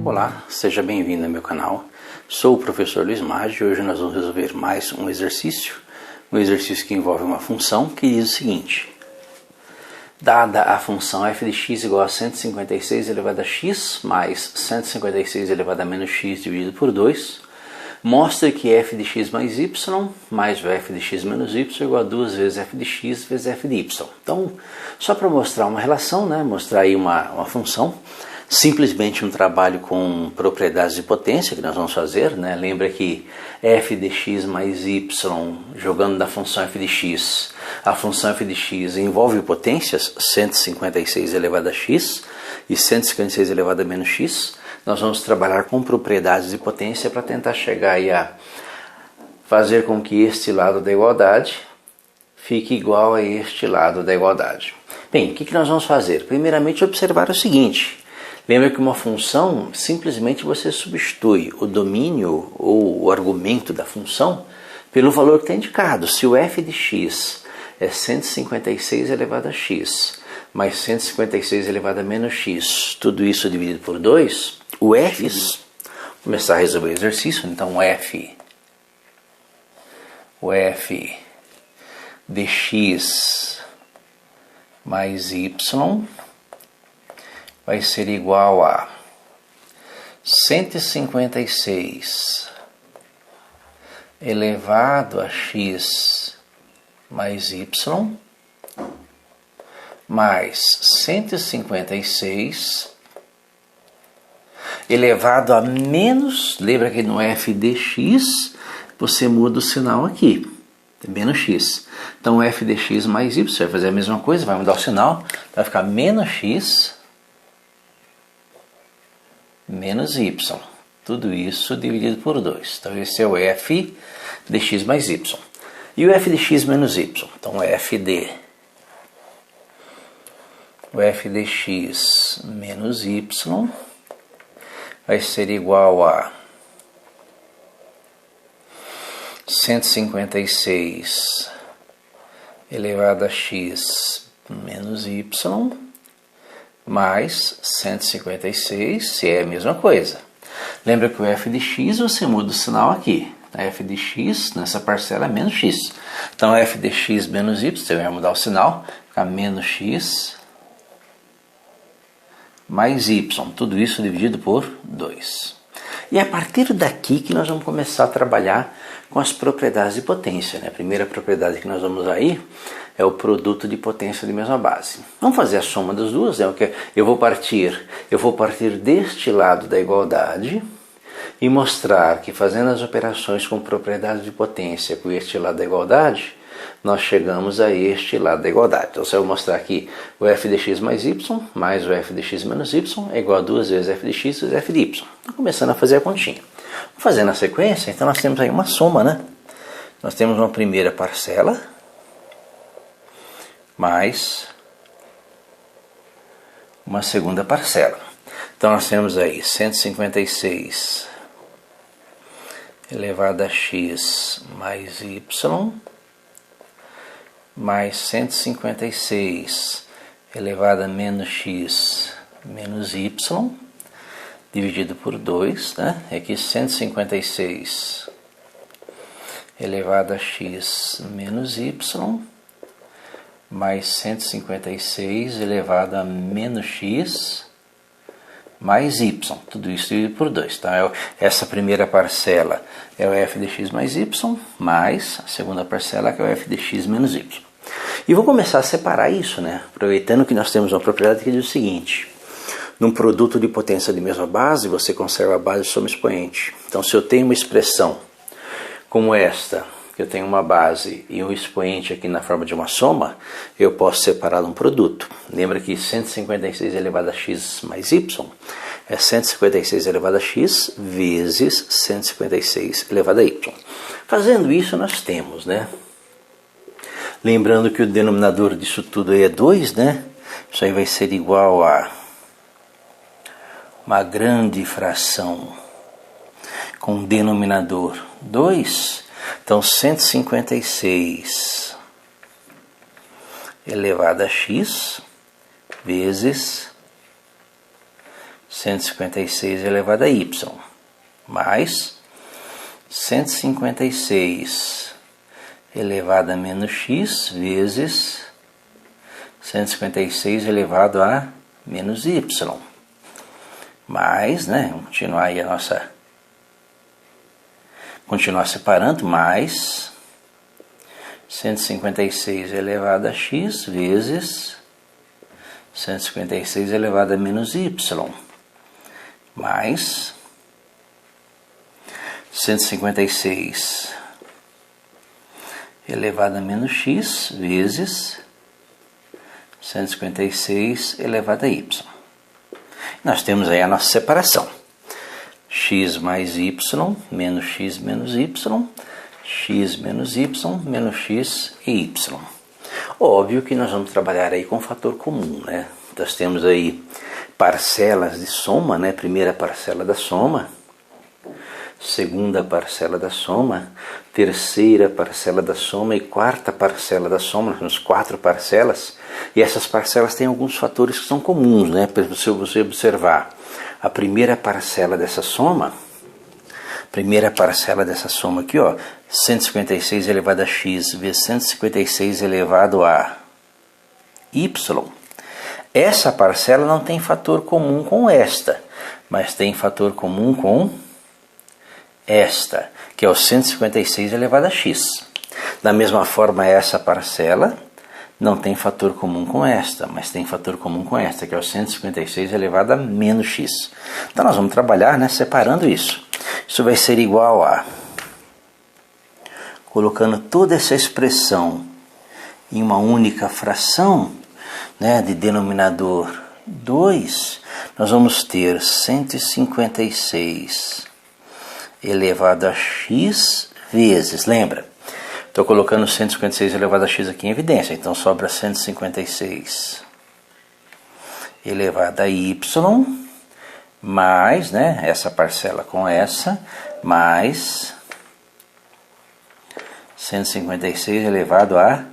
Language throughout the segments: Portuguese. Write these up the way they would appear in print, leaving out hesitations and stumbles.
Olá, seja bem-vindo ao meu canal. Sou o professor Luiz Maggi e hoje nós vamos resolver mais um exercício que envolve uma função que diz o seguinte: dada a função f de x igual a 156 elevado a x mais 156 elevado a menos x dividido por 2, mostra que f de x mais y mais o f de x menos y é igual a 2 vezes f de x vezes f de y. Então, só para mostrar uma relação, mostrar aí uma função, simplesmente um trabalho com propriedades de potência que nós vamos fazer, Lembra que f de x mais y, jogando da função f de x, a função f de x envolve potências 156 elevado a x e 156 elevado a menos x. Nós vamos trabalhar com propriedades de potência para tentar chegar aí a fazer com que este lado da igualdade fique igual a este lado da igualdade. Bem, o que nós vamos fazer? Primeiramente, observar o seguinte. Lembra que uma função, simplesmente você substitui o domínio ou o argumento da função pelo valor que está indicado. Se o f de x é 156 elevado a x, mais 156 elevado a menos x, tudo isso dividido por 2, o f, vou começar a resolver o exercício, então o f de x mais y vai ser igual a 156 elevado a x mais y mais 156 elevado a menos, lembra que no f de x você muda o sinal aqui, menos x. Então f de x mais y, você vai fazer a mesma coisa, vai mudar o sinal, vai ficar menos x menos y, tudo isso dividido por 2. Então esse é o f de x mais y. E o f de x menos y? Então o f de x menos y vai ser igual a 156 elevado a x menos y mais 156, se é a mesma coisa. Lembra que o f de x você muda o sinal aqui. A f de x nessa parcela é menos x. Então f de x menos y, você vai mudar o sinal, fica menos x mais y. Tudo isso dividido por 2. E é a partir daqui que nós vamos começar a trabalhar com as propriedades de potência. A primeira propriedade que nós vamos aí é o produto de potência de mesma base. Vamos fazer a soma das duas. Eu vou partir deste lado da igualdade e mostrar que fazendo as operações com propriedades de potência com este lado da igualdade, nós chegamos a este lado da igualdade. Então, se eu mostrar aqui o f de x mais y mais o f de x menos y é igual a 2 vezes f de x vezes f de y. Estou começando a fazer a continha. Vamos fazer na sequência, então nós temos aí uma soma, Nós temos uma primeira parcela mais uma segunda parcela. Então nós temos aí 156 elevado a x mais y mais 156 elevado a menos x menos y dividido por 2, Aqui 156 elevado a x menos y mais 156 elevado a menos x mais y, tudo isso dividido por 2. Então, essa primeira parcela é o f de x mais y, mais a segunda parcela que é o f de x menos y. E vou começar a separar isso, aproveitando que nós temos uma propriedade que diz o seguinte: num produto de potência de mesma base, você conserva a base sob expoente. Então, se eu tenho uma expressão como esta, que eu tenho uma base e um expoente aqui na forma de uma soma, eu posso separar um produto. Lembra que 156 elevado a x mais y é 156 elevado a x vezes 156 elevado a y. Fazendo isso, nós temos, Lembrando que o denominador disso tudo aí é 2, Isso aí vai ser igual a uma grande fração com denominador 2. Então, 156 elevado a x vezes 156 elevado a y, mais 156 elevado a menos x vezes 156 elevado a menos y, mais, né, vamos continuar aí continuar separando, mais 156 elevado a x vezes 156 elevado a menos y, mais 156 elevado a menos x vezes 156 elevado a y. Nós temos aí a nossa separação. X mais y menos x menos y, x menos y menos x e y. Óbvio que nós vamos trabalhar aí com um fator comum, né? Nós temos aí parcelas de soma, né? Primeira parcela da soma, segunda parcela da soma, terceira parcela da soma e quarta parcela da soma. Nós temos 4 parcelas e essas parcelas têm alguns fatores que são comuns, né? Se você observar a primeira parcela dessa soma, aqui, ó, 156 elevado a x vezes 156 elevado a y. Essa parcela não tem fator comum com esta, mas tem fator comum com esta, que é o 156 elevado a x. Da mesma forma, essa parcela não tem fator comum com esta, mas tem fator comum com esta, que é o 156 elevado a menos x. Então nós vamos trabalhar, né, separando isso. Isso vai ser igual a, colocando toda essa expressão em uma única fração, né, de denominador 2, nós vamos ter 156 elevado a x vezes, lembra? Estou colocando 156 elevado a x aqui em evidência, então sobra 156 elevado a y, mais, né, essa parcela com essa, mais 156 elevado a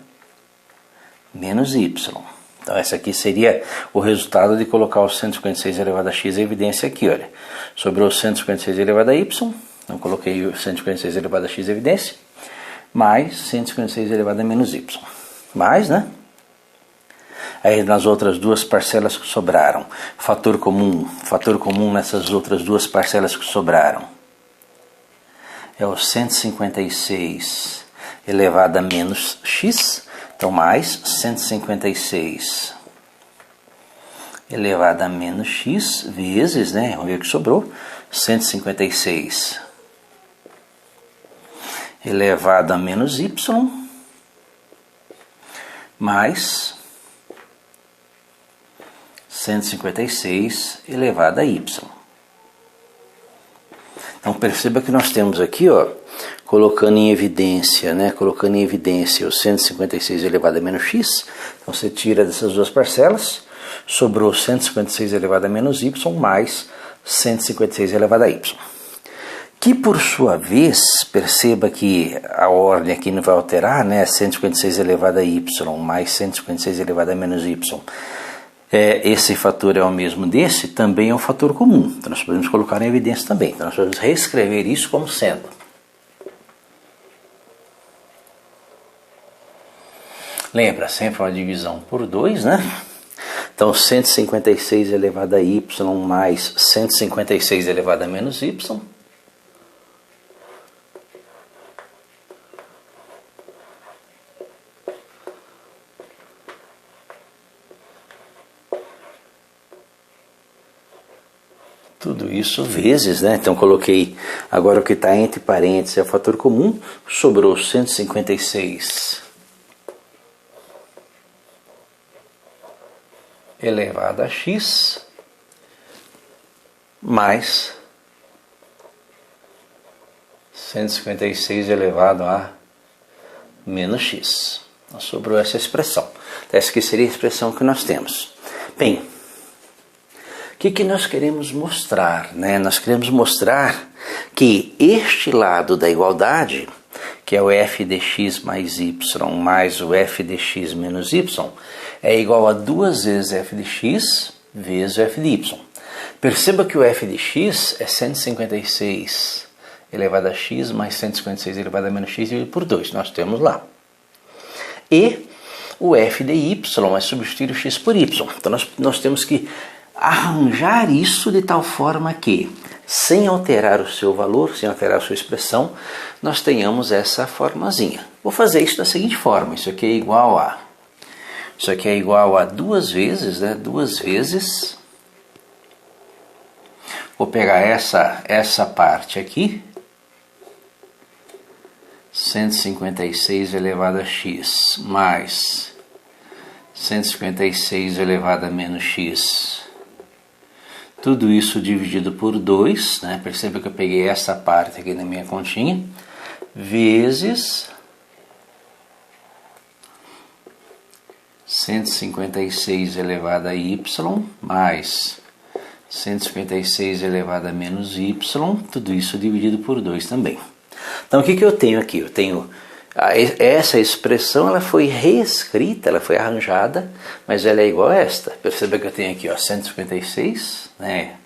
menos y. Então essa aqui seria o resultado de colocar o 156 elevado a x em evidência aqui, olha. Sobrou 156 elevado a y, então coloquei o 156 elevado a x em evidência, mais 156 elevado a menos y. Mais, né? Aí nas outras duas parcelas que sobraram, fator comum nessas outras duas parcelas que sobraram é o 156 elevado a menos x, então mais 156 elevado a menos x vezes, né, vamos ver o que sobrou, 156 elevado a menos y, mais 156 elevado a y. Então perceba que nós temos aqui, ó, colocando em evidência o 156 elevado a menos x. Então você tira dessas duas parcelas, sobrou 156 elevado a menos y mais 156 elevado a y. Que por sua vez, perceba que a ordem aqui não vai alterar, né? 156 elevado a y mais 156 elevado a menos y. Esse fator é o mesmo desse, também é um fator comum. Então nós podemos colocar em evidência também. Então nós podemos reescrever isso como sendo. Lembra, sempre uma divisão por 2, né? Então 156 elevado a y mais 156 elevado a menos y. Tudo isso vezes, né? Então coloquei agora o que está entre parênteses é o fator comum, sobrou 156 elevado a x mais 156 elevado a menos x. Então, sobrou essa expressão. Essa aqui seria a expressão que nós temos. Bem, o que nós queremos mostrar, né? Nós queremos mostrar que este lado da igualdade, que é o f de x mais y mais o f de x menos y, é igual a 2 vezes f de x vezes o f de y. Perceba que o f de x é 156 elevado a x mais 156 elevado a menos x dividido por 2. Nós temos lá. E o f de y é substituir o x por y. Então nós temos que arranjar isso de tal forma que, sem alterar o seu valor, sem alterar a sua expressão, nós tenhamos essa formazinha. Vou fazer isso da seguinte forma. Isso aqui é igual a 2 vezes, né? 2 vezes. Vou pegar essa parte aqui. 156 elevado a x mais 156 elevado a menos x. Tudo isso dividido por 2, né? Perceba que eu peguei essa parte aqui na minha continha, vezes 156 elevado a y mais 156 elevado a menos y, tudo isso dividido por 2 também. Então o que eu tenho aqui? Eu tenho essa expressão, ela foi reescrita, ela foi arranjada, mas ela é igual a esta. Perceba que eu tenho aqui 156, né,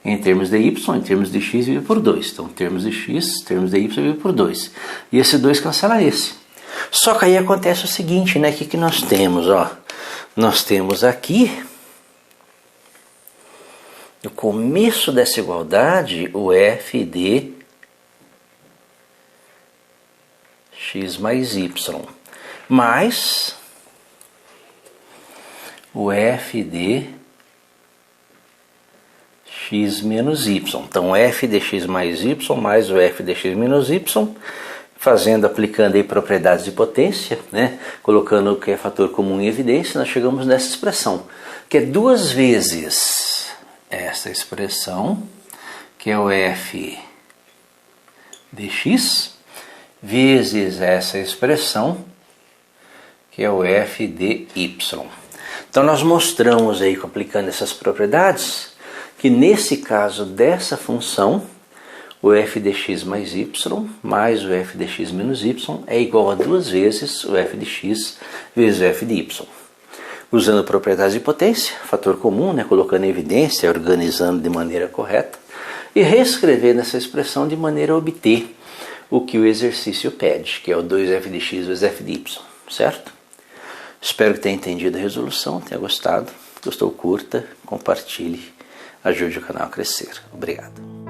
em termos de y, em termos de x dividido por 2. Então, termos de x, termos de y dividido por 2. E esse 2 cancela esse. Só que aí acontece o seguinte, né? O que nós temos? Nós temos aqui, no começo dessa igualdade, o f de x mais y, mais o f de x menos y. Então, f de x mais y mais o f de x menos y, aplicando aí propriedades de potência, né? Colocando o que é fator comum em evidência, nós chegamos nessa expressão, que é 2 vezes essa expressão, que é o f de x, vezes essa expressão, que é o f de y. Então nós mostramos aí, aplicando essas propriedades, que nesse caso dessa função, o f de x mais y mais o f de x menos y é igual a 2 vezes o f de x vezes o f de y. Usando propriedades de potência, fator comum, né, colocando em evidência, organizando de maneira correta, e reescrevendo essa expressão de maneira a obter o que o exercício pede, que é o 2f de x vezes f de y, certo? Espero que tenha entendido a resolução, tenha gostado. Gostou, curta, compartilhe, ajude o canal a crescer. Obrigado.